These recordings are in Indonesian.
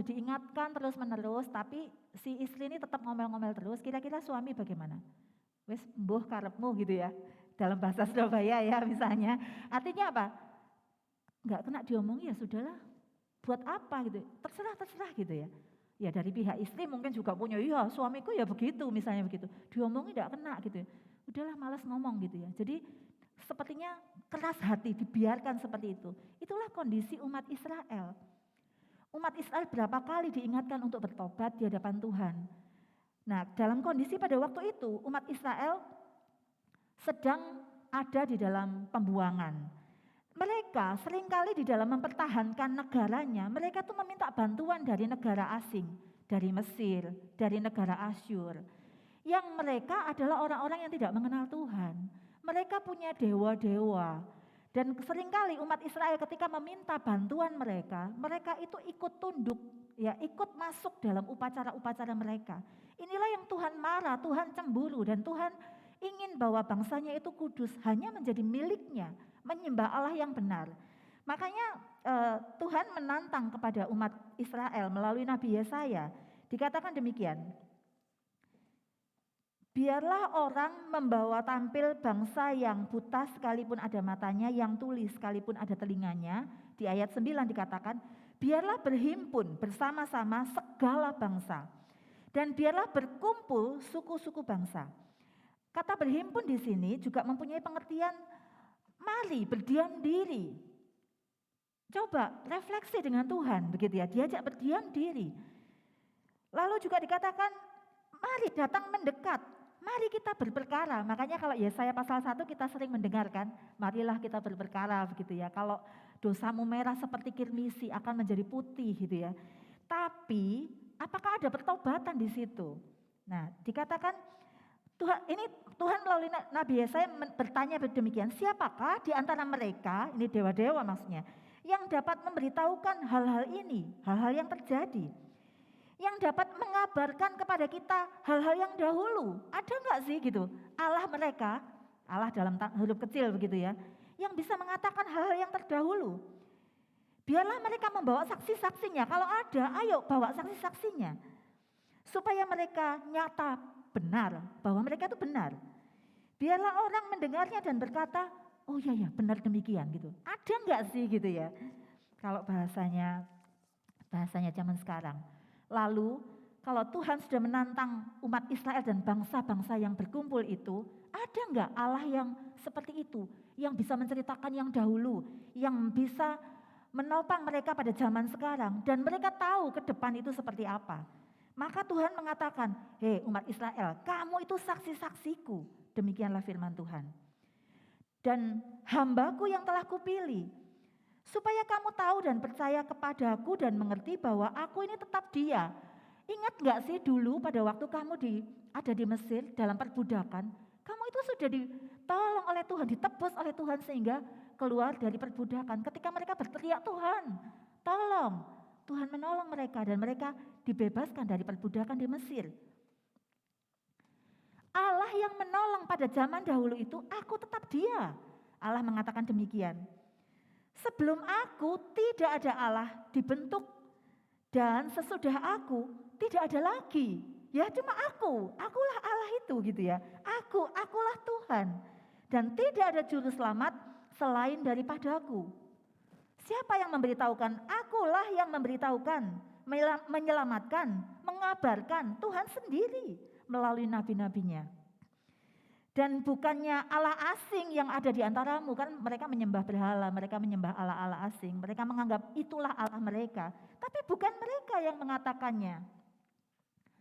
sudah diingatkan terus-menerus, tapi si istri ini tetap ngomel-ngomel terus, kira-kira suami bagaimana? Wes mbuh karepmu gitu ya, dalam bahasa Surabaya ya misalnya. Artinya apa? Enggak kena diomongi ya sudahlah, buat apa gitu, terserah gitu ya. Ya dari pihak istri mungkin juga punya, iya suamiku ya begitu misalnya begitu, diomongi enggak kena gitu. Udahlah malas ngomong gitu ya. Jadi sepertinya keras hati dibiarkan seperti itu. Itulah kondisi umat Israel. Umat Israel berapa kali diingatkan untuk bertobat di hadapan Tuhan. Nah, dalam kondisi pada waktu itu umat Israel sedang ada di dalam pembuangan. Mereka seringkali di dalam mempertahankan negaranya, mereka tuh meminta bantuan dari negara asing, dari Mesir, dari negara Asyur. Yang mereka adalah orang-orang yang tidak mengenal Tuhan. Mereka punya dewa-dewa. Dan seringkali umat Israel ketika meminta bantuan mereka, mereka itu ikut tunduk, ya ikut masuk dalam upacara-upacara mereka. Inilah yang Tuhan marah, Tuhan cemburu, dan Tuhan ingin bahwa bangsanya itu kudus, hanya menjadi miliknya, menyembah Allah yang benar. Makanya Tuhan menantang kepada umat Israel melalui Nabi Yesaya, dikatakan demikian. Biarlah orang membawa tampil bangsa yang buta sekalipun ada matanya, yang tuli sekalipun ada telinganya. Di ayat 9 dikatakan, biarlah berhimpun bersama-sama segala bangsa. Dan biarlah berkumpul suku-suku bangsa. Kata berhimpun di sini juga mempunyai pengertian, mari berdiam diri. Coba refleksi dengan Tuhan, begitu ya, diajak berdiam diri. Lalu juga dikatakan, mari datang mendekat. Mari kita berperkara. Makanya kalau Yesaya pasal 1 kita sering mendengarkan, marilah kita berperkara begitu ya. Kalau dosamu merah seperti kirmisi akan menjadi putih gitu ya. Tapi apakah ada pertobatan di situ? Nah, dikatakan Tuhan melalui Nabi Yesaya bertanya demikian, siapakah di antara mereka, ini dewa-dewa maksudnya, yang dapat memberitahukan hal-hal ini, hal-hal yang terjadi? Yang dapat mengabarkan kepada kita hal-hal yang dahulu. Ada enggak sih gitu? Allah mereka, Allah dalam huruf kecil begitu ya, yang bisa mengatakan hal-hal yang terdahulu. Biarlah mereka membawa saksi-saksinya. Kalau ada, ayo bawa saksi-saksinya. Supaya mereka nyata benar, bahwa mereka itu benar. Biarlah orang mendengarnya dan berkata, oh iya ya benar demikian gitu. Ada enggak sih gitu ya? Kalau bahasanya zaman sekarang. Lalu kalau Tuhan sudah menantang umat Israel dan bangsa-bangsa yang berkumpul itu, ada enggak Allah yang seperti itu, yang bisa menceritakan yang dahulu, yang bisa menopang mereka pada zaman sekarang, dan mereka tahu ke depan itu seperti apa. Maka Tuhan mengatakan, hei umat Israel, kamu itu saksi-saksiku, demikianlah firman Tuhan. Dan hambaku yang telah kupilih, supaya kamu tahu dan percaya kepadaku dan mengerti bahwa aku ini tetap Dia. Ingat gak sih dulu pada waktu kamu ada di Mesir dalam perbudakan, kamu itu sudah ditolong oleh Tuhan, ditebus oleh Tuhan sehingga keluar dari perbudakan. Ketika mereka berteriak, Tuhan tolong, Tuhan menolong mereka dan mereka dibebaskan dari perbudakan di Mesir. Allah yang menolong pada zaman dahulu itu, aku tetap Dia. Allah mengatakan demikian. Sebelum aku tidak ada Allah dibentuk, dan sesudah aku tidak ada lagi. Ya cuma akulah Allah itu gitu ya. Akulah Tuhan. Dan tidak ada juru selamat selain daripadaku. Siapa yang memberitahukan? Akulah yang memberitahukan, menyelamatkan, mengabarkan Tuhan sendiri melalui nabi-nabinya. Dan bukannya Allah asing yang ada di antaramu, kan mereka menyembah berhala, mereka menyembah Allah-Allah asing, mereka menganggap itulah Allah mereka, tapi bukan mereka yang mengatakannya.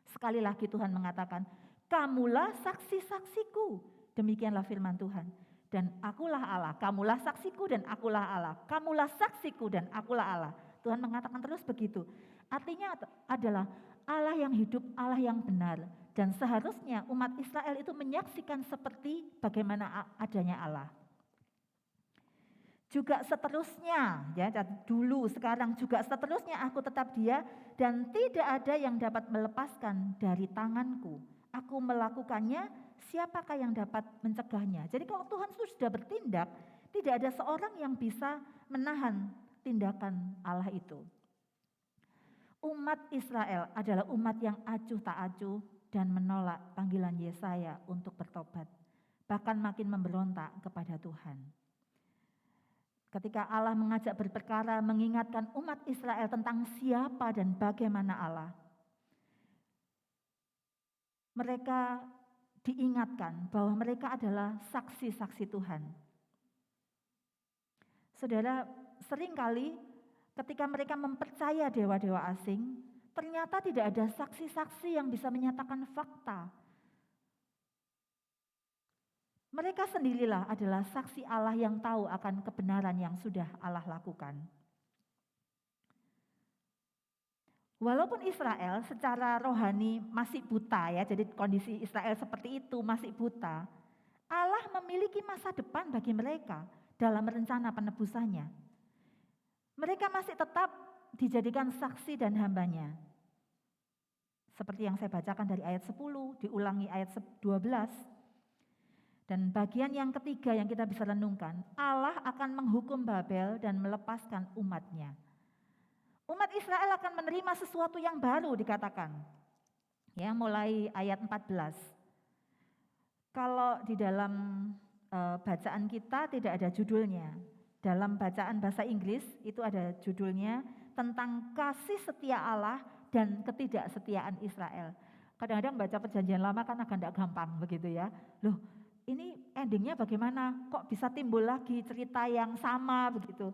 Sekali lagi Tuhan mengatakan, kamulah saksi-saksiku, demikianlah firman Tuhan. Dan akulah Allah, kamulah saksiku dan akulah Allah, kamulah saksiku dan akulah Allah. Tuhan mengatakan terus begitu. Artinya adalah Allah yang hidup, Allah yang benar. Dan seharusnya umat Israel itu menyaksikan seperti bagaimana adanya Allah. Juga seterusnya, ya dulu, sekarang juga seterusnya aku tetap Dia dan tidak ada yang dapat melepaskan dari tanganku. Aku melakukannya, siapakah yang dapat mencegahnya? Jadi kalau Tuhan sudah bertindak, tidak ada seorang yang bisa menahan tindakan Allah itu. Umat Israel adalah umat yang acuh tak acuh dan menolak panggilan Yesaya untuk bertobat. Bahkan makin memberontak kepada Tuhan. Ketika Allah mengajak berperkara mengingatkan umat Israel tentang siapa dan bagaimana Allah, mereka diingatkan bahwa mereka adalah saksi-saksi Tuhan. Saudara, seringkali ketika mereka mempercaya dewa-dewa asing, ternyata tidak ada saksi-saksi yang bisa menyatakan fakta. Mereka sendirilah adalah saksi Allah yang tahu akan kebenaran yang sudah Allah lakukan. Walaupun Israel secara rohani masih buta ya, jadi kondisi Israel seperti itu masih buta, Allah memiliki masa depan bagi mereka dalam rencana penebusannya. Mereka masih tetap dijadikan saksi dan hambanya. Seperti yang saya bacakan dari ayat 10, diulangi ayat 12. Dan bagian yang ketiga yang kita bisa renungkan, Allah akan menghukum Babel dan melepaskan umatnya. Umat Israel akan menerima sesuatu yang baru dikatakan. Ya, mulai ayat 14. Kalau di dalam bacaan kita tidak ada judulnya. Dalam bacaan bahasa Inggris itu ada judulnya tentang kasih setia Allah dan ketidaksetiaan Israel. Kadang-kadang baca perjanjian lama kan agak tidak gampang begitu ya. Loh, ini endingnya bagaimana? Kok bisa timbul lagi cerita yang sama begitu?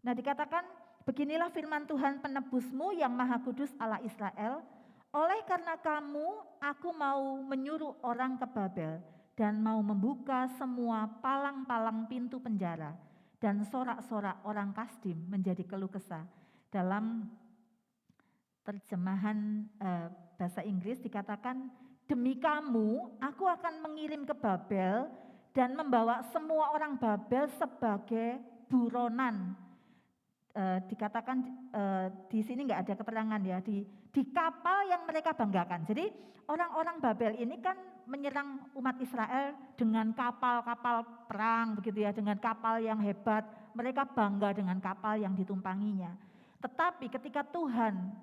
Nah, dikatakan beginilah firman Tuhan penebusmu yang Maha Kudus Allah Israel. Oleh karena kamu, aku mau menyuruh orang ke Babel dan mau membuka semua palang-palang pintu penjara dan sorak-sorak orang Kasdim menjadi keluh kesah. Dalam terjemahan bahasa Inggris dikatakan, demi kamu, aku akan mengirim ke Babel dan membawa semua orang Babel sebagai buronan. Dikatakan di sini nggak ada keterangan ya, di kapal yang mereka banggakan. Jadi orang-orang Babel ini kan menyerang umat Israel dengan kapal-kapal perang begitu ya, dengan kapal yang hebat. Mereka bangga dengan kapal yang ditumpanginya. Tetapi ketika Tuhan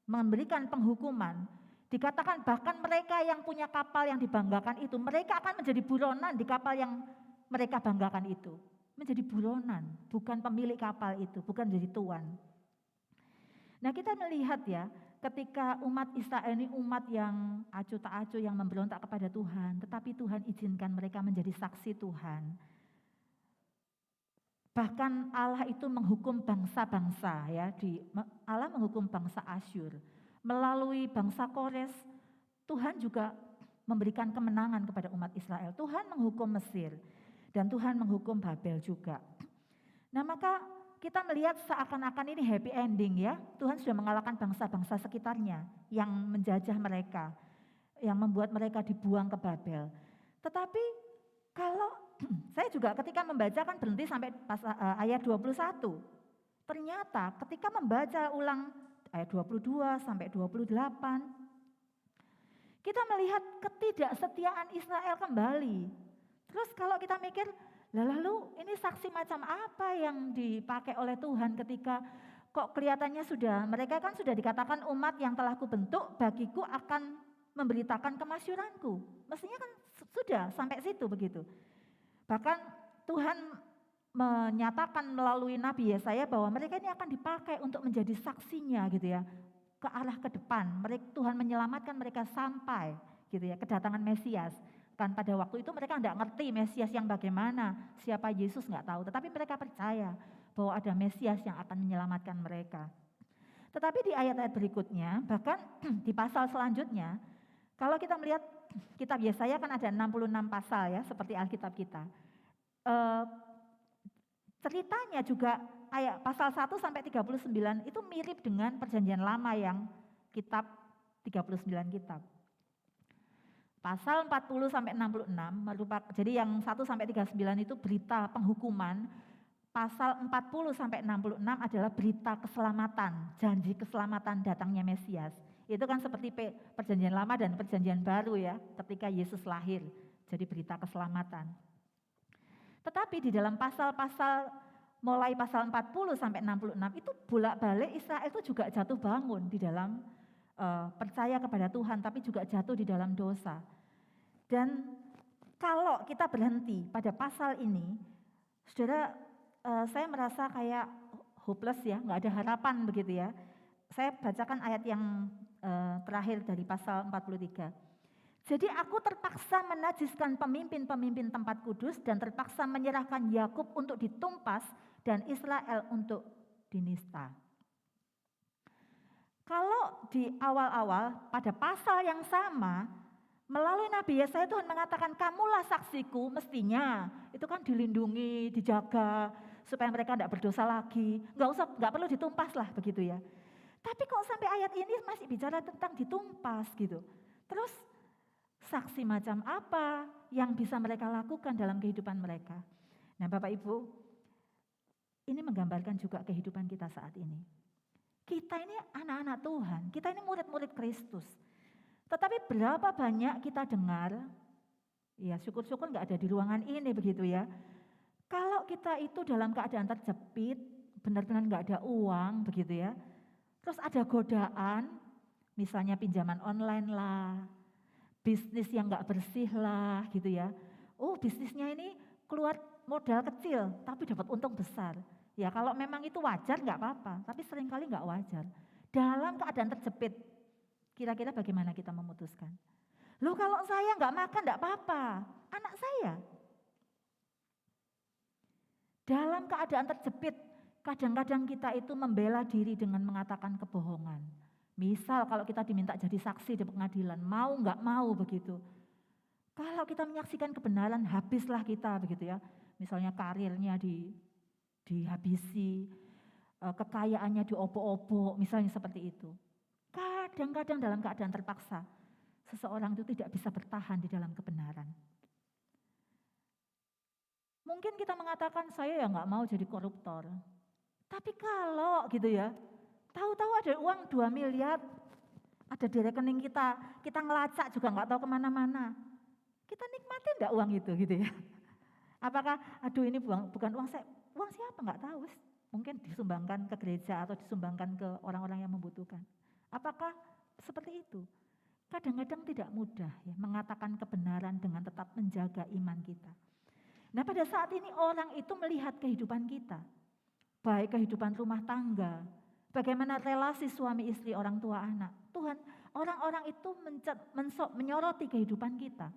memberikan penghukuman, dikatakan bahkan mereka yang punya kapal yang dibanggakan itu, mereka akan menjadi buronan di kapal yang mereka banggakan itu. Menjadi buronan, bukan pemilik kapal itu, bukan jadi tuan. Nah, kita melihat ya, ketika umat Israel ini umat yang acuh tak acuh, yang memberontak kepada Tuhan, tetapi Tuhan izinkan mereka menjadi saksi Tuhan. Bahkan Allah itu menghukum bangsa-bangsa ya, Allah menghukum bangsa Asyur. Melalui bangsa Kores, Tuhan juga memberikan kemenangan kepada umat Israel. Tuhan menghukum Mesir dan Tuhan menghukum Babel juga. Nah, maka kita melihat seakan-akan ini happy ending ya. Tuhan sudah mengalahkan bangsa-bangsa sekitarnya yang menjajah mereka, yang membuat mereka dibuang ke Babel. Tetapi kalau saya juga ketika membaca kan berhenti sampai ayat 21. Ternyata ketika membaca ulang ayat 22 sampai 28, kita melihat ketidaksetiaan Israel kembali. Terus kalau kita mikir, lalu ini saksi macam apa yang dipakai oleh Tuhan ketika kok kelihatannya mereka kan sudah dikatakan umat yang telah kubentuk, bagiku akan memberitakan kemasyuranku. Mestinya kan sudah sampai situ begitu. Bahkan Tuhan menyatakan melalui Nabi Yesaya bahwa mereka ini akan dipakai untuk menjadi saksinya gitu ya, ke arah ke depan. Tuhan menyelamatkan mereka sampai gitu ya, kedatangan Mesias. Kan pada waktu itu mereka tidak ngerti Mesias yang bagaimana, siapa Yesus nggak tahu. Tetapi mereka percaya bahwa ada Mesias yang akan menyelamatkan mereka. Tetapi di ayat-ayat berikutnya, bahkan di pasal selanjutnya, kalau kita melihat kitab Yesaya kan ada 66 pasal ya, seperti Alkitab kita. Ceritanya juga ayat pasal 1 sampai 39 itu mirip dengan perjanjian lama yang kitab 39 kitab. Pasal 40 sampai 66 merupakan, jadi yang 1 sampai 39 itu berita penghukuman. Pasal 40 sampai 66 adalah berita keselamatan, janji keselamatan datangnya Mesias. Itu kan seperti perjanjian lama dan perjanjian baru ya, ketika Yesus lahir, jadi berita keselamatan. Tetapi di dalam pasal-pasal mulai pasal 40 sampai 66 itu bolak-balik Israel itu juga jatuh bangun di dalam percaya kepada Tuhan, tapi juga jatuh di dalam dosa. Dan kalau kita berhenti pada pasal ini, saudara, saya merasa kayak hopeless ya, nggak ada harapan begitu ya. Saya bacakan ayat yang terakhir dari pasal 43. Jadi aku terpaksa menajiskan pemimpin-pemimpin tempat kudus dan terpaksa menyerahkan Yakub untuk ditumpas dan Israel untuk dinista. Kalau di awal-awal pada pasal yang sama, melalui Nabi Yesaya Tuhan mengatakan kamulah saksiku, mestinya itu kan dilindungi, dijaga supaya mereka tidak berdosa lagi, nggak perlu ditumpas lah begitu ya. Tapi kok sampai ayat ini masih bicara tentang ditumpas gitu. Terus saksi macam apa yang bisa mereka lakukan dalam kehidupan mereka? Nah, Bapak Ibu, ini menggambarkan juga kehidupan kita saat ini. Kita ini anak-anak Tuhan, kita ini murid-murid Kristus. Tetapi berapa banyak kita dengar, ya syukur-syukur nggak ada di ruangan ini begitu ya. Kalau kita itu dalam keadaan terjepit, benar-benar nggak ada uang begitu ya. Terus ada godaan, misalnya pinjaman online lah, bisnis yang nggak bersih lah gitu ya. Oh, bisnisnya ini keluar modal kecil tapi dapat untung besar. Ya kalau memang itu wajar nggak apa-apa, tapi seringkali nggak wajar. Dalam keadaan terjepit, kira-kira bagaimana kita memutuskan? Loh kalau saya nggak makan nggak apa-apa, anak saya. Dalam keadaan terjepit, kadang-kadang kita itu membela diri dengan mengatakan kebohongan. Misal kalau kita diminta jadi saksi di pengadilan, mau nggak mau begitu. Kalau kita menyaksikan kebenaran, habislah kita begitu ya. Misalnya karirnya dihabisi, kekayaannya diobok-obok, misalnya seperti itu. Kadang-kadang dalam keadaan terpaksa, seseorang itu tidak bisa bertahan di dalam kebenaran. Mungkin kita mengatakan, saya ya nggak mau jadi koruptor. Tapi kalau gitu ya, tahu-tahu ada uang 2 miliar, ada di rekening kita ngelacak juga nggak tahu kemana-mana. Kita nikmatin enggak uang itu gitu ya. Apakah, aduh ini bukan uang saya, uang siapa nggak tahu. Mungkin disumbangkan ke gereja atau disumbangkan ke orang-orang yang membutuhkan. Apakah seperti itu? Kadang-kadang tidak mudah ya mengatakan kebenaran dengan tetap menjaga iman kita. Nah pada saat ini orang itu melihat kehidupan kita. Baik kehidupan rumah tangga, bagaimana relasi suami istri, orang tua anak. Tuhan, orang-orang itu menyoroti kehidupan kita.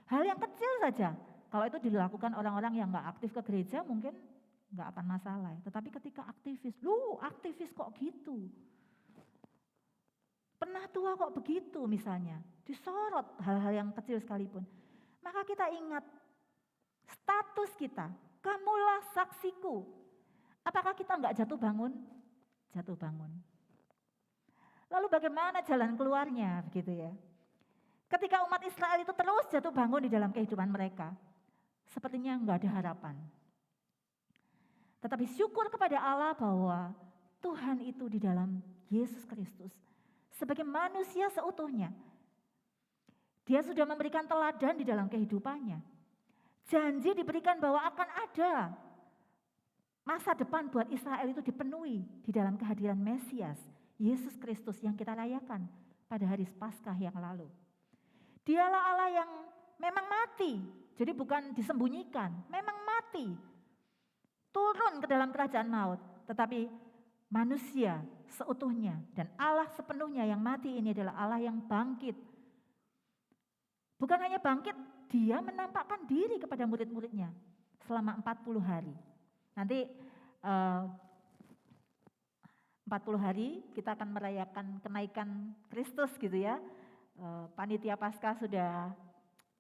Hal yang kecil saja, kalau itu dilakukan orang-orang yang nggak aktif ke gereja mungkin nggak akan masalah. Tetapi ketika aktivis, aktivis kok gitu? Penatua kok begitu misalnya? Disorot hal-hal yang kecil sekalipun. Maka kita ingat status kita, kamulah saksiku. Apakah kita nggak jatuh bangun? Jatuh bangun. Lalu bagaimana jalan keluarnya begitu ya? Ketika umat Israel itu terus jatuh bangun di dalam kehidupan mereka, sepertinya nggak ada harapan. Tetapi syukur kepada Allah bahwa Tuhan itu di dalam Yesus Kristus sebagai manusia seutuhnya. Dia sudah memberikan teladan di dalam kehidupannya. Janji diberikan bahwa akan ada masa depan buat Israel itu dipenuhi di dalam kehadiran Mesias, Yesus Kristus yang kita rayakan pada hari Paskah yang lalu. Dialah Allah yang memang mati, jadi bukan disembunyikan, memang mati. Turun ke dalam kerajaan maut, tetapi manusia seutuhnya dan Allah sepenuhnya yang mati ini adalah Allah yang bangkit. Bukan hanya bangkit, dia menampakkan diri kepada murid-muridnya selama 40 hari. Nanti 40 hari kita akan merayakan kenaikan Kristus gitu ya. Panitia Paskah sudah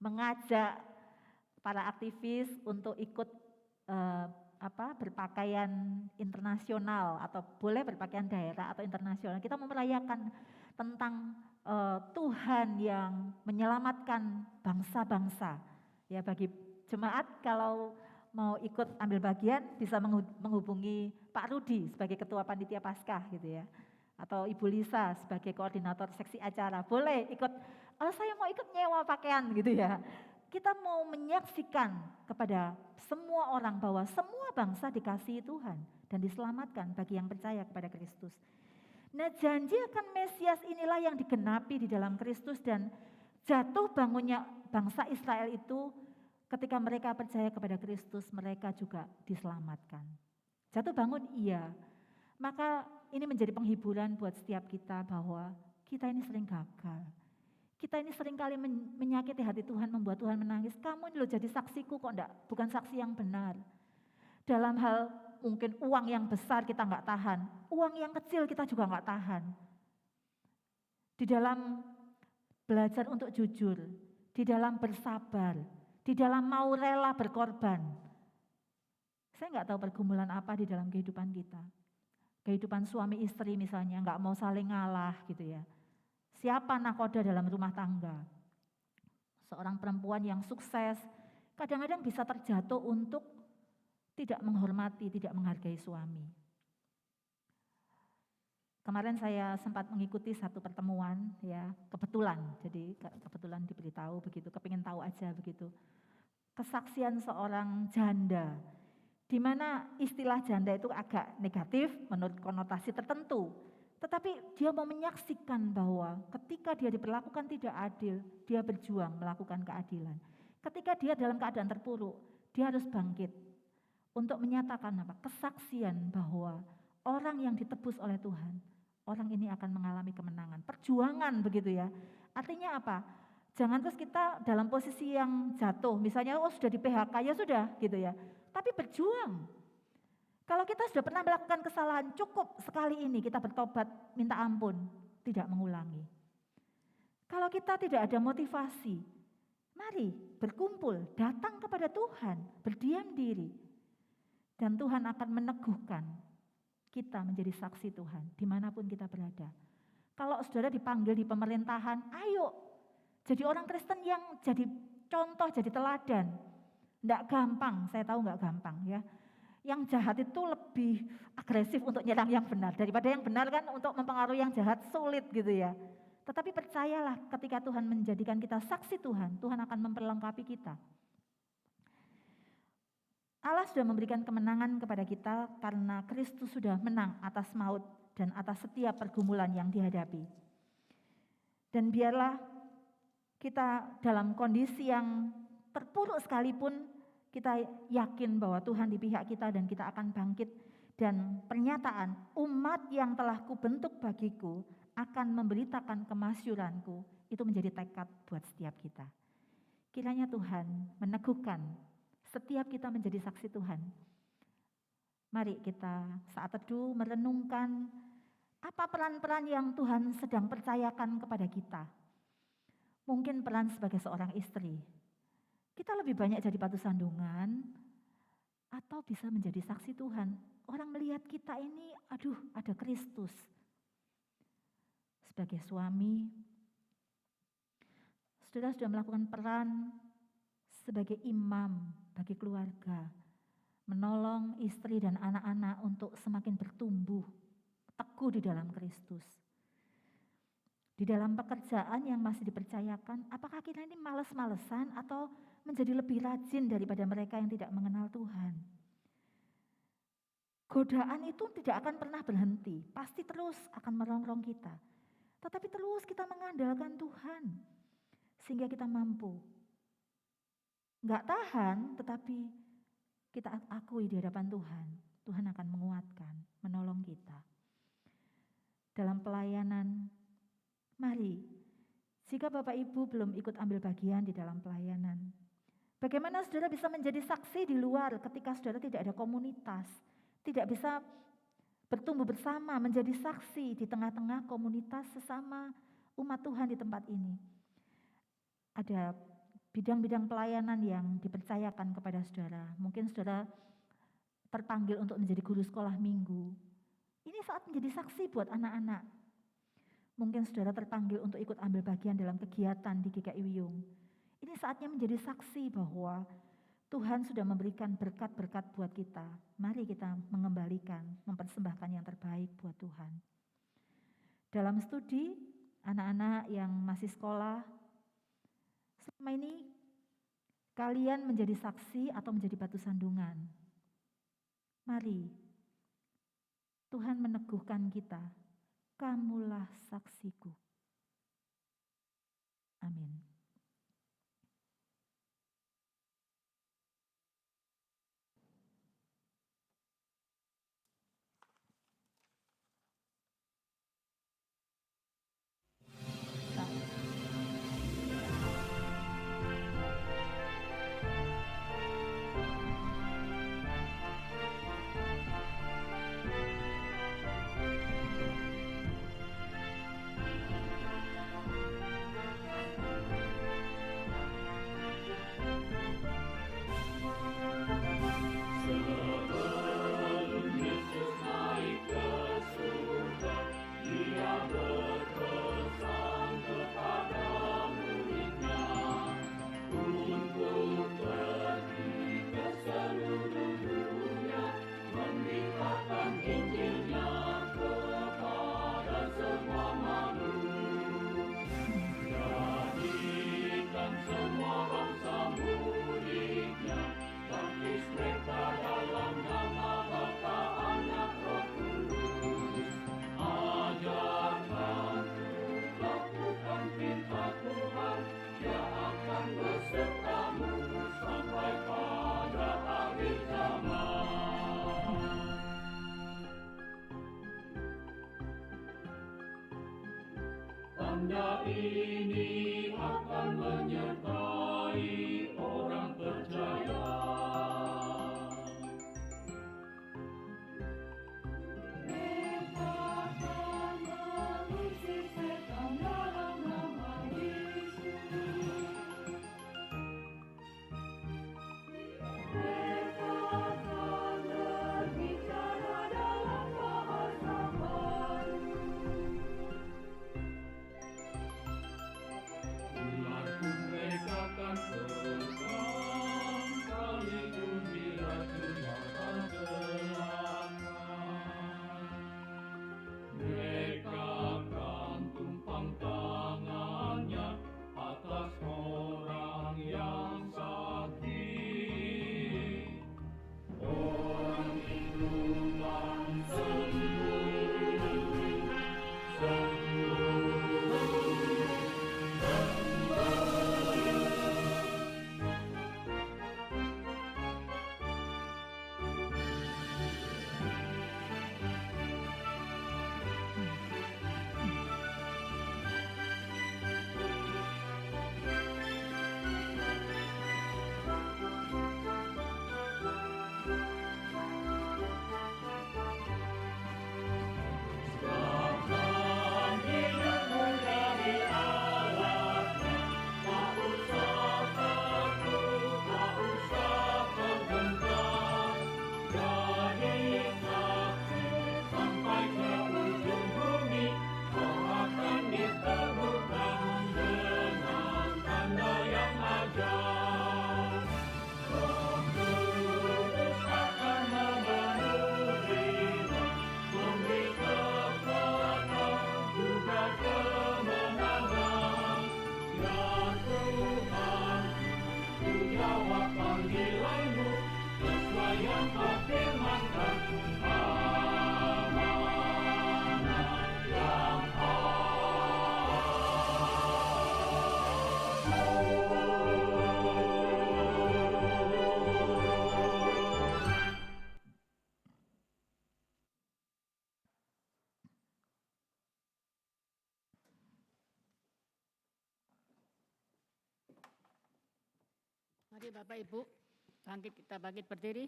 mengajak para aktivis untuk ikut berpakaian internasional atau boleh berpakaian daerah atau internasional. Kita mau merayakan tentang Tuhan yang menyelamatkan bangsa-bangsa. Ya bagi jemaat kalau mau ikut ambil bagian bisa menghubungi Pak Rudi sebagai ketua panitia Paskah gitu ya. Atau Ibu Lisa sebagai koordinator seksi acara. Boleh ikut, saya mau ikut nyewa pakaian gitu ya. kita mau menyaksikan kepada semua orang bahwa semua bangsa dikasihi Tuhan dan diselamatkan bagi yang percaya kepada Kristus. Nah, janji akan Mesias inilah yang digenapi di dalam Kristus, dan jatuh bangunnya bangsa Israel itu ketika mereka percaya kepada Kristus, mereka juga diselamatkan. Jatuh bangun, iya. Maka ini menjadi penghiburan buat setiap kita bahwa kita ini sering gagal. Kita ini sering kali menyakiti hati Tuhan, membuat Tuhan menangis. Kamu ini loh jadi saksiku kok enggak, bukan saksi yang benar. Dalam hal mungkin uang yang besar kita enggak tahan, uang yang kecil kita juga enggak tahan. Di dalam belajar untuk jujur, di dalam bersabar, di dalam mau rela berkorban. Saya enggak tahu pergumulan apa di dalam kehidupan kita. Kehidupan suami istri misalnya, enggak mau saling ngalah gitu ya. Siapa nakoda dalam rumah tangga? Seorang perempuan yang sukses, kadang-kadang bisa terjatuh untuk tidak menghormati, tidak menghargai suami. Kemarin saya sempat mengikuti satu pertemuan, ya kebetulan, jadi kebetulan diberitahu begitu, kepingin tahu aja begitu. Kesaksian seorang janda, di mana istilah janda itu agak negatif menurut konotasi tertentu. Tetapi dia mau menyaksikan bahwa ketika dia diperlakukan tidak adil, dia berjuang melakukan keadilan. Ketika dia dalam keadaan terpuruk, dia harus bangkit untuk menyatakan apa? Kesaksian bahwa orang yang ditebus oleh Tuhan, orang ini akan mengalami kemenangan. Perjuangan begitu ya. Artinya apa? Jangan terus kita dalam posisi yang jatuh, misalnya sudah di PHK ya sudah gitu ya. Tapi berjuang. Kalau kita sudah pernah melakukan kesalahan, cukup sekali ini kita bertobat, minta ampun, tidak mengulangi. Kalau kita tidak ada motivasi, mari berkumpul, datang kepada Tuhan, berdiam diri. Dan Tuhan akan meneguhkan kita menjadi saksi Tuhan, dimanapun kita berada. Kalau saudara dipanggil di pemerintahan, ayo, jadi orang Kristen yang jadi contoh, jadi teladan. Enggak gampang, saya tahu enggak gampang ya. Yang jahat itu lebih agresif untuk nyerang yang benar. Daripada yang benar kan untuk mempengaruhi yang jahat sulit gitu ya. Tetapi percayalah ketika Tuhan menjadikan kita saksi Tuhan, Tuhan akan memperlengkapi kita. Allah sudah memberikan kemenangan kepada kita karena Kristus sudah menang atas maut dan atas setiap pergumulan yang dihadapi. Dan biarlah kita dalam kondisi yang terpuruk sekalipun, kita yakin bahwa Tuhan di pihak kita dan kita akan bangkit. Dan pernyataan umat yang telah kubentuk bagiku akan memberitakan kemasyuranku, itu menjadi tekad buat setiap kita. Kiranya Tuhan meneguhkan setiap kita menjadi saksi Tuhan. Mari kita saat teduh merenungkan apa peran-peran yang Tuhan sedang percayakan kepada kita. Mungkin peran sebagai seorang istri. Kita lebih banyak jadi batu sandungan atau bisa menjadi saksi Tuhan. Orang melihat kita ini, aduh ada Kristus. Sebagai suami, saudara sudah melakukan peran sebagai imam bagi keluarga. Menolong istri dan anak-anak untuk semakin bertumbuh, teguh di dalam Kristus. Di dalam pekerjaan yang masih dipercayakan, apakah kita ini males-malesan atau menjadi lebih rajin daripada mereka yang tidak mengenal Tuhan? Godaan itu tidak akan pernah berhenti, pasti terus akan merongrong kita. Tetapi terus kita mengandalkan Tuhan, sehingga kita mampu. Enggak tahan, tetapi kita akui di hadapan Tuhan. Tuhan akan menguatkan, menolong kita. Dalam pelayanan, mari, jika Bapak Ibu belum ikut ambil bagian di dalam pelayanan, bagaimana saudara bisa menjadi saksi di luar ketika saudara tidak ada komunitas, tidak bisa bertumbuh bersama, menjadi saksi di tengah-tengah komunitas sesama umat Tuhan di tempat ini. Ada bidang-bidang pelayanan yang dipercayakan kepada saudara. Mungkin saudara terpanggil untuk menjadi guru sekolah minggu. Ini saat menjadi saksi buat anak-anak. Mungkin saudara terpanggil untuk ikut ambil bagian dalam kegiatan di GKI Wiyung. Ini saatnya menjadi saksi bahwa Tuhan sudah memberikan berkat-berkat buat kita. Mari kita mengembalikan, mempersembahkan yang terbaik buat Tuhan. Dalam studi, anak-anak yang masih sekolah, selama ini Kalian menjadi saksi atau menjadi batu sandungan. Mari, Tuhan meneguhkan kita, kamulah saksiku. Amin. Tanda ini akan menyertai orang percaya. Mereka akan mengusir setan dalam nama Yesus. Mereka akan berbicara dalam bahasa baru. Mereka akan terbang sekalipun diracun akan selamat. Mereka akan tumpang tangannya atas orang yang sakit. Orang itu akan sembuh. Jawab panggilanmu sesuai yang kau firmankan, amanah yang Mari Bapak Ibu, kita bangkit berdiri.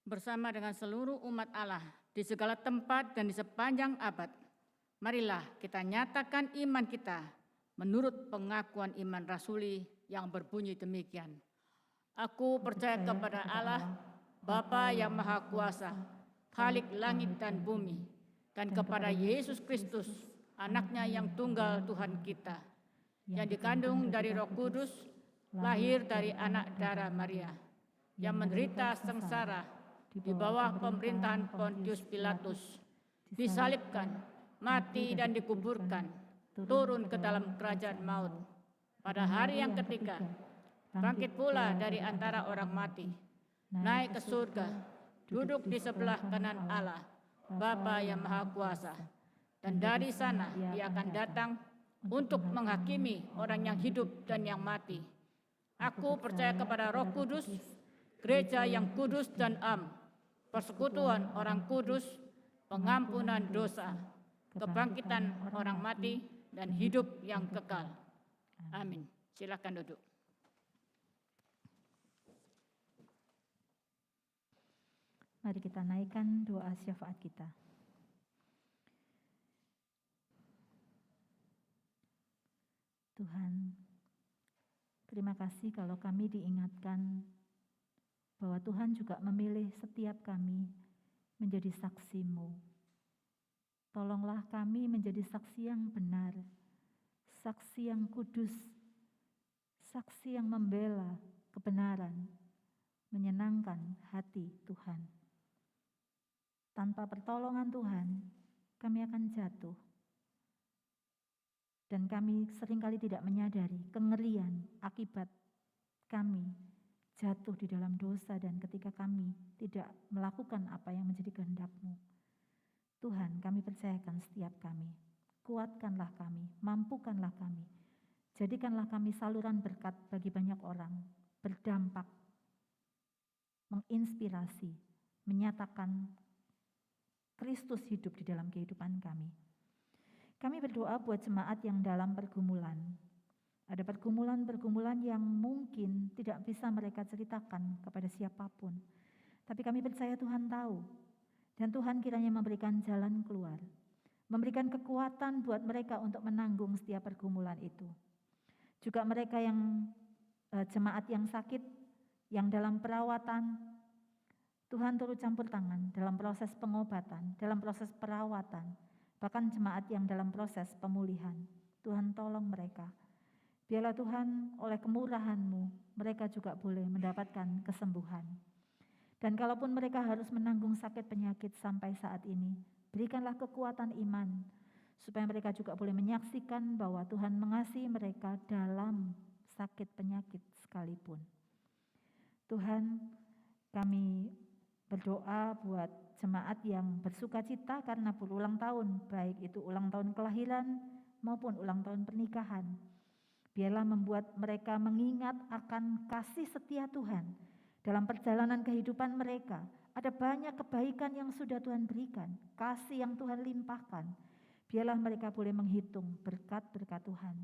Bersama dengan seluruh umat Allah di segala tempat dan di sepanjang abad, marilah kita nyatakan iman kita menurut pengakuan iman rasuli yang berbunyi demikian. Aku percaya kepada Allah, Bapa yang Maha Kuasa, Khalik langit dan bumi, dan kepada Yesus Kristus, Anaknya yang tunggal Tuhan kita, yang dikandung dari Roh Kudus, lahir dari anak darah Maria, yang menderita sengsara di bawah pemerintahan Pontius Pilatus, disalibkan, mati dan dikuburkan, turun ke dalam kerajaan maut. Pada hari yang ketiga, bangkit pula dari antara orang mati, naik ke surga, duduk di sebelah kanan Allah, Bapa yang Maha Kuasa. Dan dari sana Ia akan datang untuk menghakimi orang yang hidup dan yang mati. Aku percaya kepada Roh Kudus, gereja yang kudus dan am, persekutuan orang kudus, pengampunan dosa, kebangkitan orang mati, dan hidup yang kekal. Amin. Silakan duduk. Mari kita naikkan doa syafaat kita. Tuhan, terima kasih kalau kami diingatkan bahwa Tuhan juga memilih setiap kami menjadi saksi-Mu. Tolonglah kami menjadi saksi yang benar, saksi yang kudus, saksi yang membela kebenaran, menyenangkan hati Tuhan. Tanpa pertolongan Tuhan, kami akan jatuh. Dan kami seringkali tidak menyadari kengerian akibat kami jatuh di dalam dosa dan ketika kami tidak melakukan apa yang menjadi kehendak-Mu. Tuhan, kami percayakan setiap kami. Kuatkanlah kami, mampukanlah kami. Jadikanlah kami saluran berkat bagi banyak orang, berdampak, menginspirasi, menyatakan Kristus hidup di dalam kehidupan kami. Kami berdoa buat jemaat yang dalam pergumulan. Ada pergumulan-pergumulan yang mungkin tidak bisa mereka ceritakan kepada siapapun. Tapi kami percaya Tuhan tahu. Dan Tuhan kiranya memberikan jalan keluar. Memberikan kekuatan buat mereka untuk menanggung setiap pergumulan itu. Juga mereka yang jemaat yang sakit, yang dalam perawatan, Tuhan turut campur tangan dalam proses pengobatan, dalam proses perawatan. Bahkan jemaat yang dalam proses pemulihan. Tuhan tolong mereka. Biarlah Tuhan oleh kemurahan-Mu, mereka juga boleh mendapatkan kesembuhan. Dan kalaupun mereka harus menanggung sakit penyakit sampai saat ini, berikanlah kekuatan iman, supaya mereka juga boleh menyaksikan bahwa Tuhan mengasihi mereka dalam sakit penyakit sekalipun. Tuhan, kami berdoa buat jemaat yang bersuka cita karena berulang tahun, baik itu ulang tahun kelahiran maupun ulang tahun pernikahan. Biarlah membuat mereka mengingat akan kasih setia Tuhan dalam perjalanan kehidupan mereka. Ada banyak kebaikan yang sudah Tuhan berikan, kasih yang Tuhan limpahkan. Biarlah mereka boleh menghitung berkat-berkat Tuhan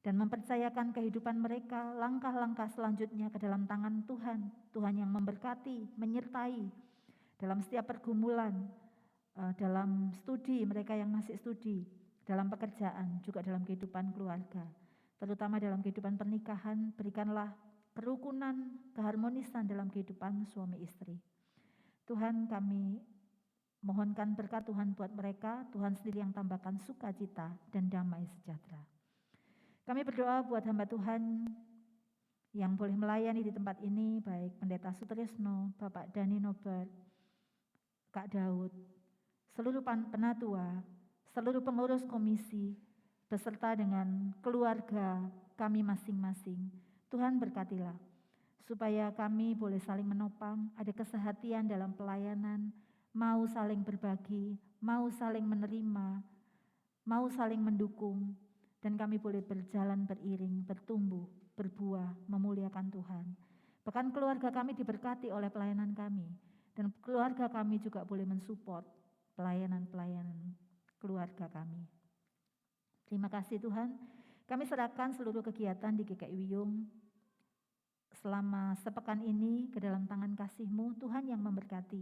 dan mempercayakan kehidupan mereka, langkah-langkah selanjutnya ke dalam tangan Tuhan. Tuhan yang memberkati, menyertai dalam setiap pergumulan, dalam studi mereka yang masih studi, dalam pekerjaan, juga dalam kehidupan keluarga. Terutama dalam kehidupan pernikahan, berikanlah kerukunan, keharmonisan dalam kehidupan suami istri. Tuhan, kami mohonkan berkat Tuhan buat mereka, Tuhan sendiri yang tambahkan sukacita dan damai sejahtera. Kami berdoa buat hamba Tuhan yang boleh melayani di tempat ini, baik Pendeta Sutrisno, Bapak Dani Nober, Kak Daud, seluruh penatua, seluruh pengurus komisi, beserta dengan keluarga kami masing-masing. Tuhan berkatilah, supaya kami boleh saling menopang, ada kesehatian dalam pelayanan, mau saling berbagi, mau saling menerima, mau saling mendukung, dan kami boleh berjalan beriring, bertumbuh, berbuah, memuliakan Tuhan. Bahkan keluarga kami diberkati oleh pelayanan kami, dan keluarga kami juga boleh mensupport pelayanan-pelayanan keluarga kami. Terima kasih Tuhan, kami serahkan seluruh kegiatan di GKI Wiyung selama sepekan ini ke dalam tangan kasih-Mu, Tuhan yang memberkati,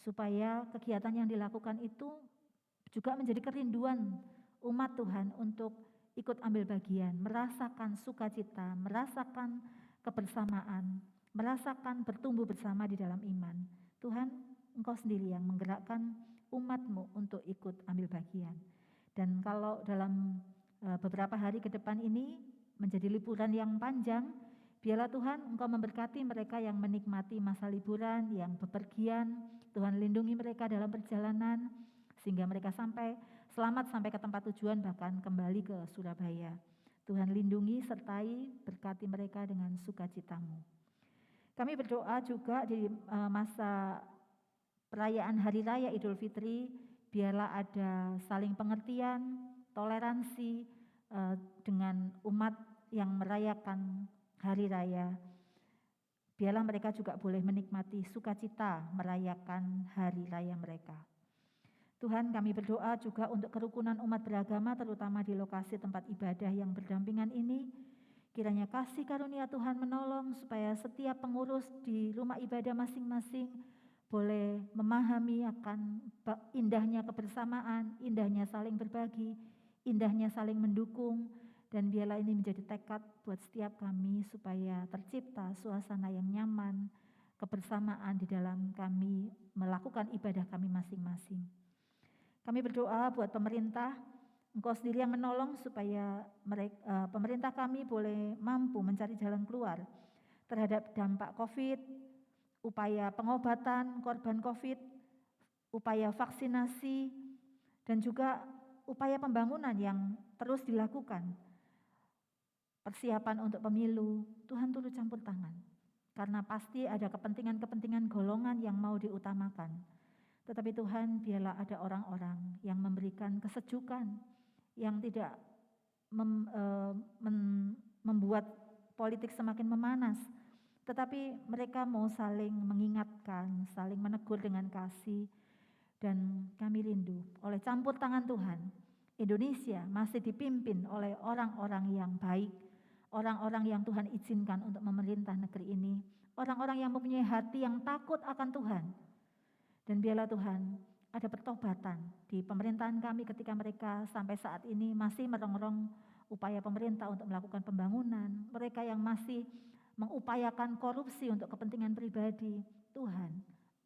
supaya kegiatan yang dilakukan itu juga menjadi kerinduan umat Tuhan untuk ikut ambil bagian, merasakan sukacita, merasakan kebersamaan, merasakan bertumbuh bersama di dalam iman. Tuhan, Engkau sendiri yang menggerakkan umat-Mu untuk ikut ambil bagian. Dan kalau dalam beberapa hari ke depan ini menjadi liburan yang panjang, biarlah Tuhan Engkau memberkati mereka yang menikmati masa liburan, yang bepergian. Tuhan lindungi mereka dalam perjalanan, sehingga mereka sampai selamat sampai ke tempat tujuan, bahkan kembali ke Surabaya. Tuhan lindungi, sertai, berkati mereka dengan sukacitamu. Kami berdoa juga di masa perayaan Hari Raya Idul Fitri, biarlah ada saling pengertian, toleransi dengan umat yang merayakan Hari Raya. Biarlah mereka juga boleh menikmati sukacita merayakan Hari Raya mereka. Tuhan, kami berdoa juga untuk kerukunan umat beragama, terutama di lokasi tempat ibadah yang berdampingan ini. Kiranya kasih karunia Tuhan menolong supaya setiap pengurus di rumah ibadah masing-masing boleh memahami akan indahnya kebersamaan, indahnya saling berbagi, indahnya saling mendukung, dan biarlah ini menjadi tekad buat setiap kami supaya tercipta suasana yang nyaman, kebersamaan di dalam kami melakukan ibadah kami masing-masing. Kami berdoa buat pemerintah, Engkau sendiri yang menolong supaya pemerintah kami boleh mampu mencari jalan keluar terhadap dampak COVID, upaya pengobatan korban COVID, upaya vaksinasi, dan juga upaya pembangunan yang terus dilakukan. Persiapan untuk pemilu, Tuhan turut campur tangan. Karena pasti ada kepentingan-kepentingan golongan yang mau diutamakan. Tetapi Tuhan, biarlah ada orang-orang yang memberikan kesejukan, yang tidak membuat politik semakin memanas, tetapi mereka mau saling mengingatkan, saling menegur dengan kasih. Dan kami rindu oleh campur tangan Tuhan, Indonesia masih dipimpin oleh orang-orang yang baik, orang-orang yang Tuhan izinkan untuk memerintah negeri ini, orang-orang yang mempunyai hati yang takut akan Tuhan. Dan biarlah Tuhan, ada pertobatan di pemerintahan kami ketika mereka sampai saat ini masih merongrong upaya pemerintah untuk melakukan pembangunan, mereka yang masih mengupayakan korupsi untuk kepentingan pribadi. Tuhan,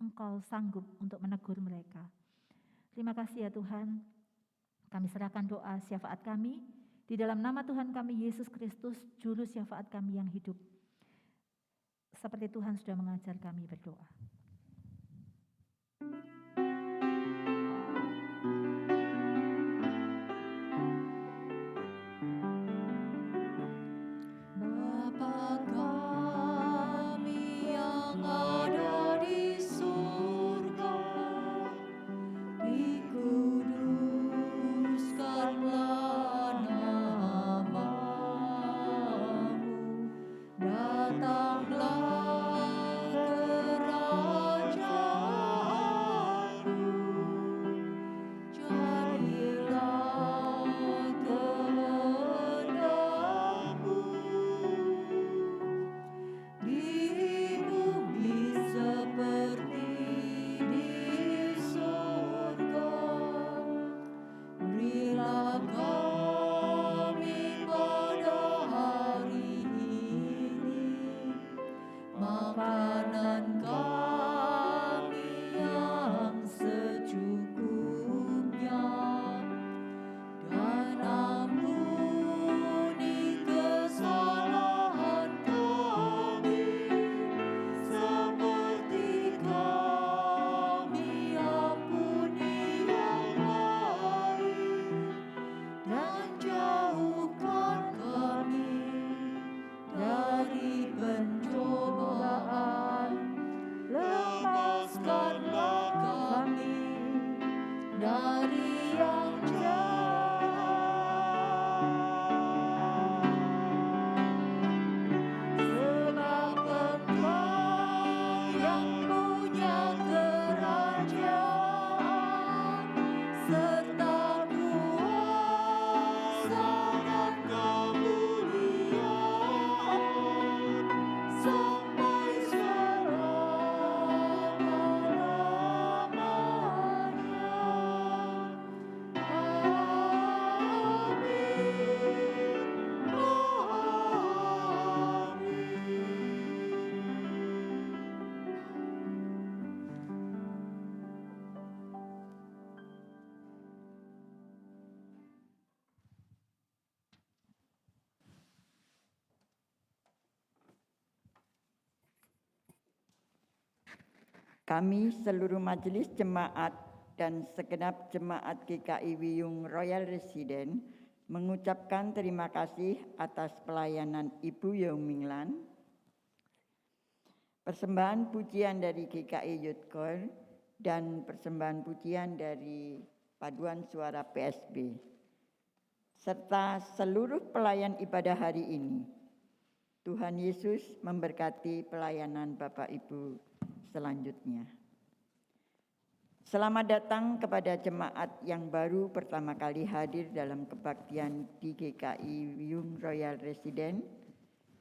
Engkau sanggup untuk menegur mereka. Terima kasih ya Tuhan, kami serahkan doa syafaat kami di dalam nama Tuhan kami Yesus Kristus, Juru syafaat kami yang hidup. Seperti Tuhan sudah mengajar kami berdoa. Kami seluruh majelis jemaat dan segenap jemaat GKI Wiyung Royal Resident mengucapkan terima kasih atas pelayanan Ibu Yeominglan. Persembahan pujian dari GKI Youth Choir dan persembahan pujian dari Paduan Suara PSB, serta seluruh pelayan ibadah hari ini. Tuhan Yesus memberkati pelayanan Bapak Ibu selanjutnya. Selamat datang kepada jemaat yang baru pertama kali hadir dalam kebaktian di GKI Wiyung Royal Resident.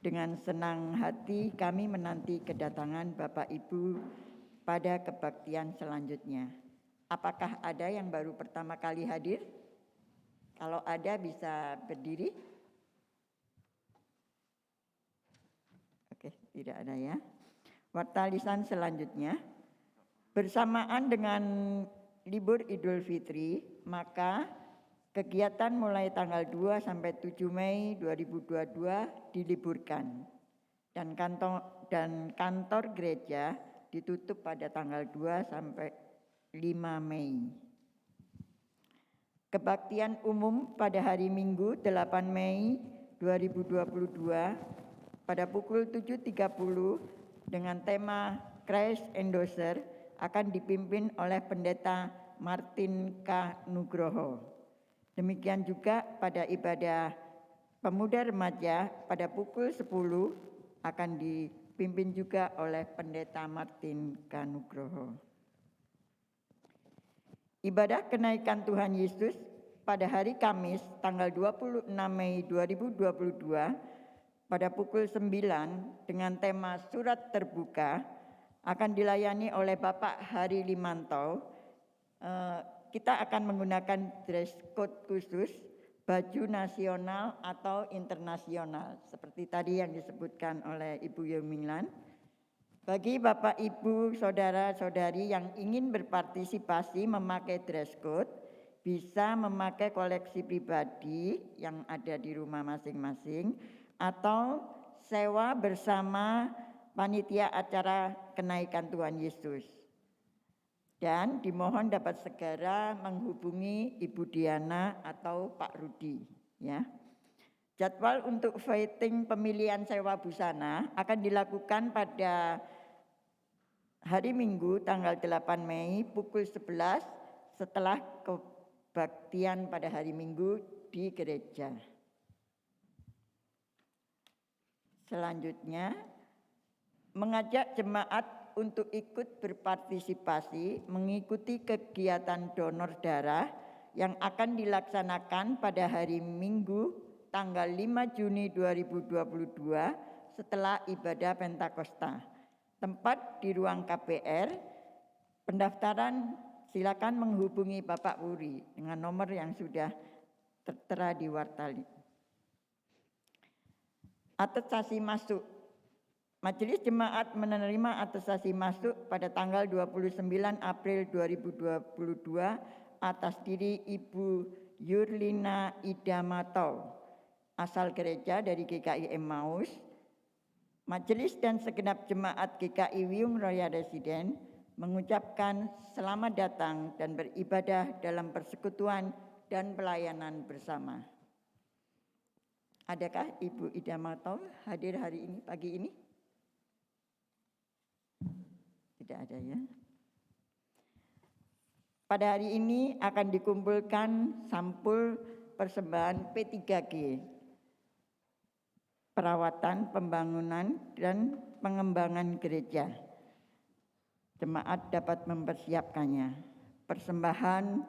Dengan senang hati kami menanti kedatangan Bapak Ibu pada kebaktian selanjutnya. Apakah ada yang baru pertama kali hadir? Kalau ada bisa berdiri. Oke, tidak ada ya. Warta lisan selanjutnya. Bersamaan dengan libur Idul Fitri, maka kegiatan mulai tanggal 2 sampai 7 Mei 2022 diliburkan dan kantor gereja ditutup pada tanggal 2 sampai 5 Mei. Kebaktian umum pada hari Minggu 8 Mei 2022 pada pukul 7.30 dengan tema Christ Endorser akan dipimpin oleh Pendeta Martin K. Nugroho. Demikian juga pada ibadah pemuda remaja pada pukul 10 akan dipimpin juga oleh Pendeta Martin K. Nugroho. Ibadah kenaikan Tuhan Yesus pada hari Kamis tanggal 26 Mei 2022 pada pukul 9 dengan tema Surat Terbuka akan dilayani oleh Bapak Hari Limanto. Kita akan menggunakan dress code khusus, baju nasional atau internasional, seperti tadi yang disebutkan oleh Ibu Yeominglan. Bagi Bapak, Ibu, Saudara-saudari yang ingin berpartisipasi memakai dress code, bisa memakai koleksi pribadi yang ada di rumah masing-masing, atau sewa bersama panitia acara kenaikan Tuhan Yesus. Dan dimohon dapat segera menghubungi Ibu Diana atau Pak Rudi, ya. Jadwal untuk voting pemilihan sewa busana akan dilakukan pada hari Minggu tanggal 8 Mei pukul 11 setelah kebaktian pada hari Minggu di gereja. Selanjutnya, mengajak jemaat untuk ikut berpartisipasi mengikuti kegiatan donor darah yang akan dilaksanakan pada hari Minggu tanggal 5 Juni 2022 setelah ibadah Pentakosta. Tempat di ruang KPR. Pendaftaran silakan menghubungi Bapak Wuri dengan nomor yang sudah tertera di wartali. Atestasi masuk. Majelis Jemaat menerima atestasi masuk pada tanggal 29 April 2022 atas diri Ibu Yurlina Idamatau, asal gereja dari GKI Emmaus. Majelis dan segenap jemaat GKI Wiyung Royal Resident mengucapkan selamat datang dan beribadah dalam persekutuan dan pelayanan bersama. Adakah Ibu Idamatau hadir hari ini, pagi ini? Tidak ada ya. Pada hari ini akan dikumpulkan sampul persembahan P3G, perawatan, pembangunan, dan pengembangan gereja. Jemaat dapat mempersiapkannya. Persembahan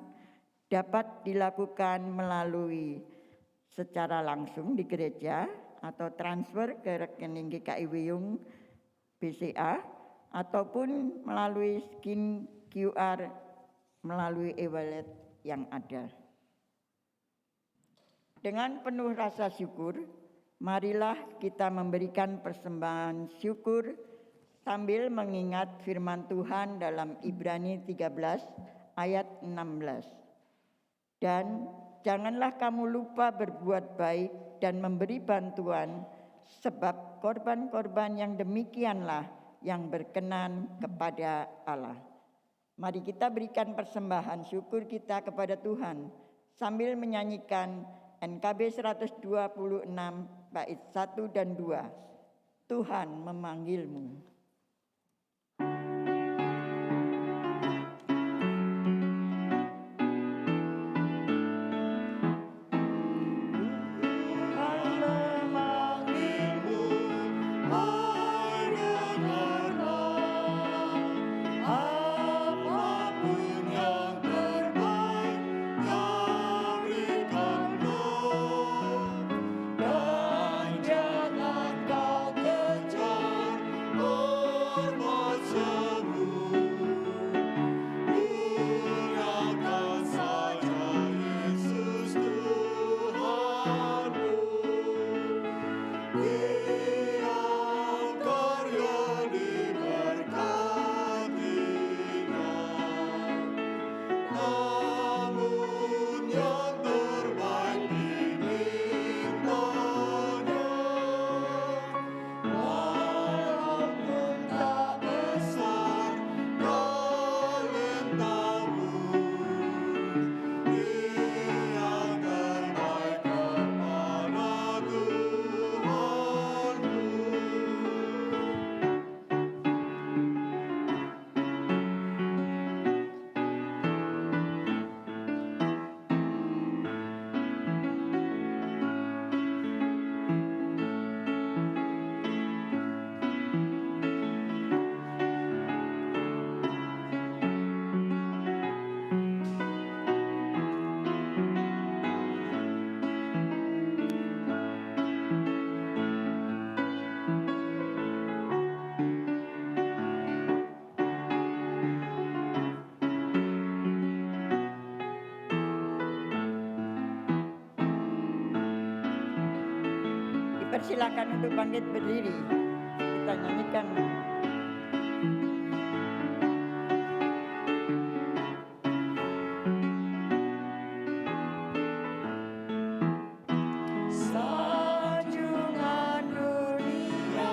dapat dilakukan melalui secara langsung di gereja atau transfer ke rekening GKI Wiyung BCA ataupun melalui scan QR melalui e-wallet yang ada. Dengan penuh rasa syukur, marilah kita memberikan persembahan syukur sambil mengingat firman Tuhan dalam Ibrani 13 ayat 16. Dan janganlah kamu lupa berbuat baik dan memberi bantuan, sebab korban-korban yang demikianlah yang berkenan kepada Allah. Mari kita berikan persembahan syukur kita kepada Tuhan sambil menyanyikan NKB 126 bait 1 dan 2. Tuhan memanggilmu. Dipersilakan untuk bangkit berdiri. Kita nyanyikan. Sanjungan dunia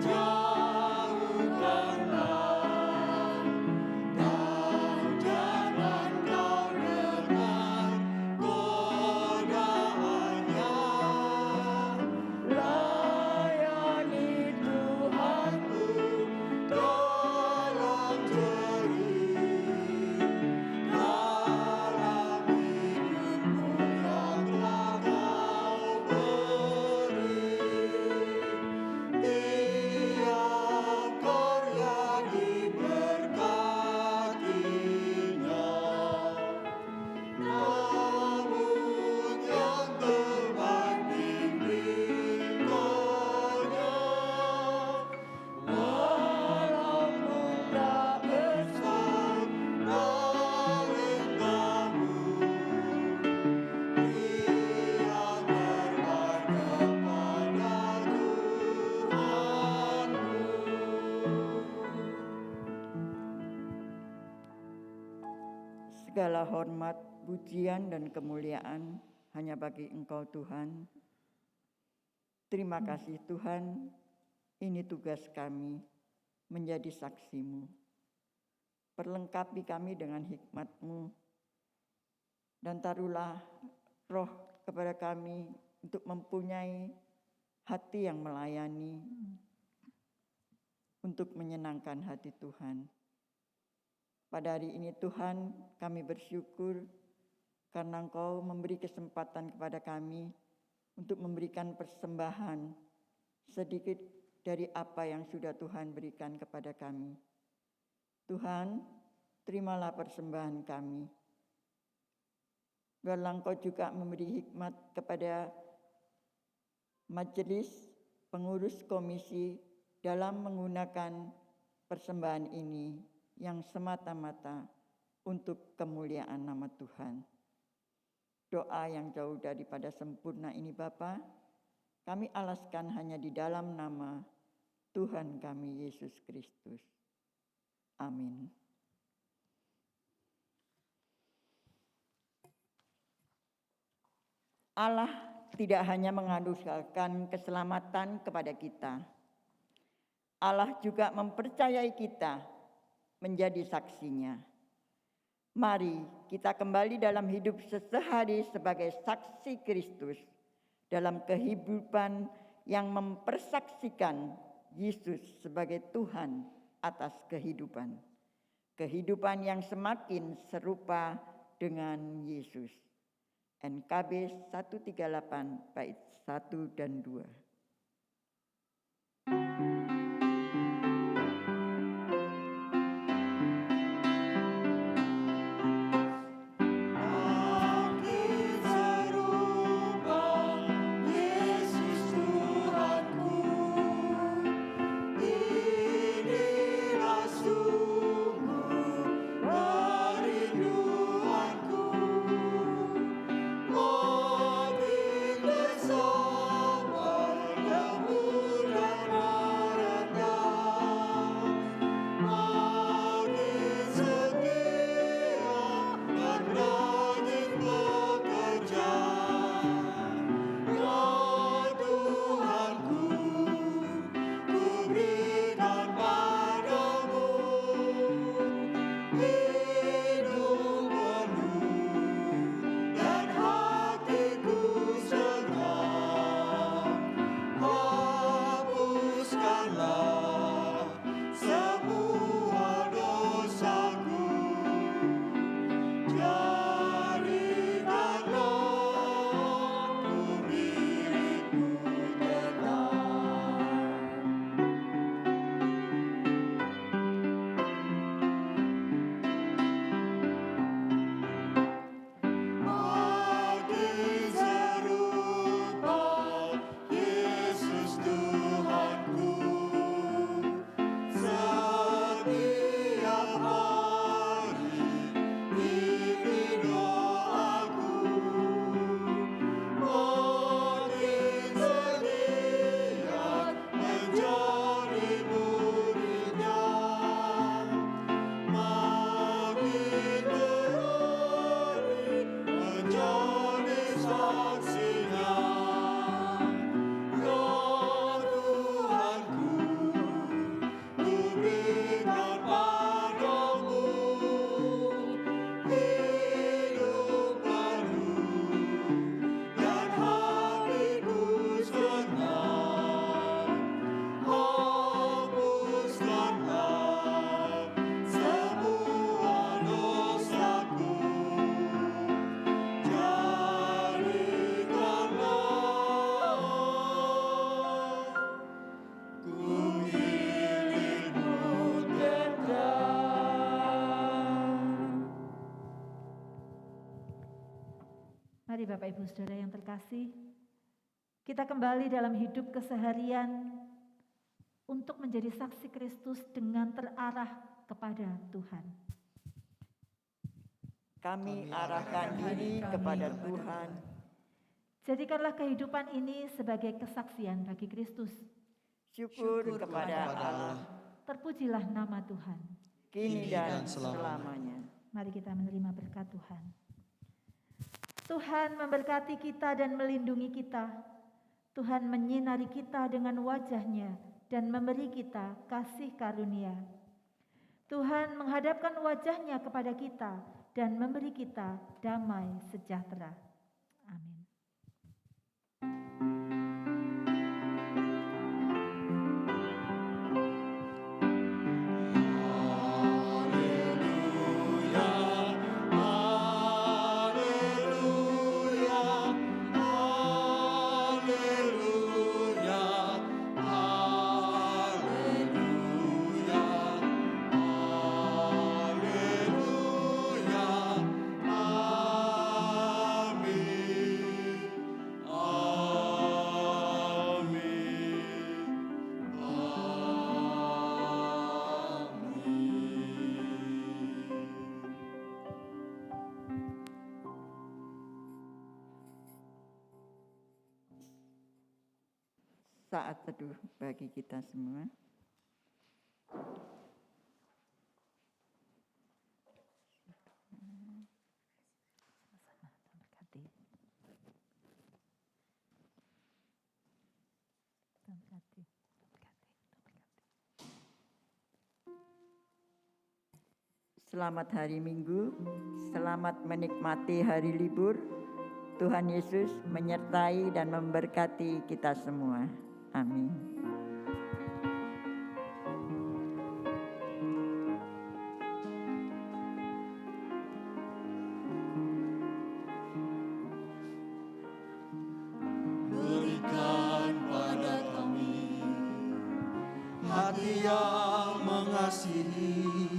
jauhkanlah, dan jangan kau dengar godaannya. Layani Tuhanmu dalam jerih, dalam hidupmu yang telah kau beri. Tiap karya diberkatinya, namun yang terbaik diberikannya. Walaupun tak besar talentamu, beri yang terbaik kepada Tuhanmu. Segala hormat, pujian, dan kemuliaan hanya bagi Engkau Tuhan. Terima kasih Tuhan, ini tugas kami menjadi saksi-Mu. Perlengkapi kami dengan hikmat-Mu, dan taruhlah roh kepada kami untuk mempunyai hati yang melayani, untuk menyenangkan hati Tuhan. Pada hari ini Tuhan, kami bersyukur karena Engkau memberi kesempatan kepada kami untuk memberikan persembahan sedikit dari apa yang sudah Tuhan berikan kepada kami. Tuhan, terimalah persembahan kami. Biarlah Engkau juga memberi hikmat kepada majelis pengurus komisi dalam menggunakan persembahan ini yang semata-mata untuk kemuliaan nama Tuhan. Doa yang jauh daripada sempurna ini Bapa, kami alaskan hanya di dalam nama Tuhan kami Yesus Kristus. Amin. Allah tidak hanya menganugerahkan keselamatan kepada kita, Allah juga mempercayai kita menjadi saksinya. Mari kita kembali dalam hidup sehari sebagai saksi Kristus dalam kehidupan yang mempersaksikan Yesus sebagai Tuhan atas kehidupan. Kehidupan yang semakin serupa dengan Yesus. NKB 138 bait 1 dan 2. Mari Bapak Ibu Saudara yang terkasih, kita kembali dalam hidup keseharian untuk menjadi saksi Kristus dengan terarah kepada Tuhan. Kami arahkan diri kepada Tuhan. Jadikanlah kehidupan ini sebagai kesaksian bagi Kristus. Syukur kepada Allah, Terpujilah nama Tuhan. kini dan selamanya. Mari kita menerima berkat Tuhan. Tuhan memberkati kita dan melindungi kita. Tuhan menyinari kita dengan wajah-Nya dan memberi kita kasih karunia. Tuhan menghadapkan wajah-Nya kepada kita dan memberi kita damai sejahtera. Amin. Saat teduh bagi kita semua. Selamat hari Minggu, selamat menikmati hari libur. Tuhan Yesus menyertai dan memberkati kita semua. Amin. Berikan pada kami hati yang mengasihi,